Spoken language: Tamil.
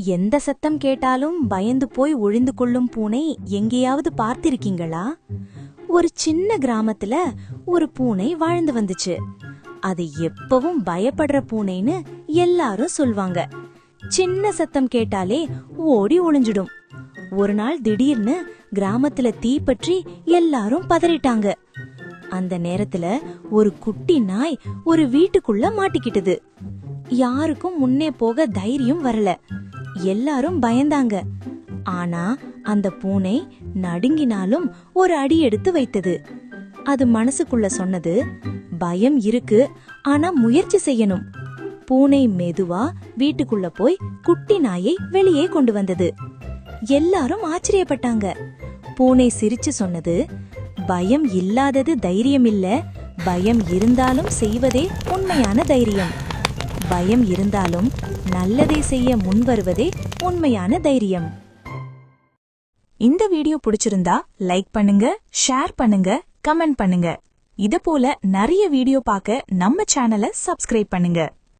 எந்த சத்தம் கேட்டாலும் பயந்து போய் ஒளிந்து கொள்ளும் பூனை எங்கேயாவது பார்த்திருக்கீங்களா? ஒரு சின்ன கிராமத்துல ஒரு பூனை வாழ்ந்து வந்துச்சு. அது எப்பவும் பயப்படுற பூனைன்னு எல்லாரும் சொல்வாங்க. சின்ன சத்தம் கேட்டாலே ஓடி ஒளிஞ்சிடும். ஒரு நாள் திடீர்னு கிராமத்துல தீ பற்றி எல்லாரும் பதறிட்டாங்க. அந்த நேரத்துல ஒரு குட்டி நாய் ஒரு வீட்டுக்குள்ள மாட்டிக்கிட்டது. யாருக்கும் முன்னே போக தைரியம் வரல. எல்லாரும் பயந்தாங்க. ஆனா அந்த பூனை நடுங்கினாலும் ஒரு அடி எடுத்து வைத்தது. அது மனசுக்குள்ள சொன்னது, பயம் இருக்கு, ஆனா முயற்சி செய்யணும். பூனை மெதுவா வீட்டுக்குள்ள போய் குட்டி நாயை வெளியே கொண்டு வந்தது. எல்லாரும் ஆச்சரியப்பட்டாங்க. பூனை சிரிச்சு சொன்னது, பயம் இல்லாதது தைரியம் இல்ல, பயம் இருந்தாலும் செய்வதே உண்மையான தைரியம். பயம் இருந்தாலும் நல்லதை செய்ய முன்வருவதே உண்மையான தைரியம். இந்த வீடியோ பிடிச்சிருந்தா லைக் பண்ணுங்க, ஷேர் பண்ணுங்க, கமெண்ட் பண்ணுங்க. இத போல நிறைய வீடியோ பார்க்க நம்ம சேனலை சப்ஸ்கிரைப் பண்ணுங்க.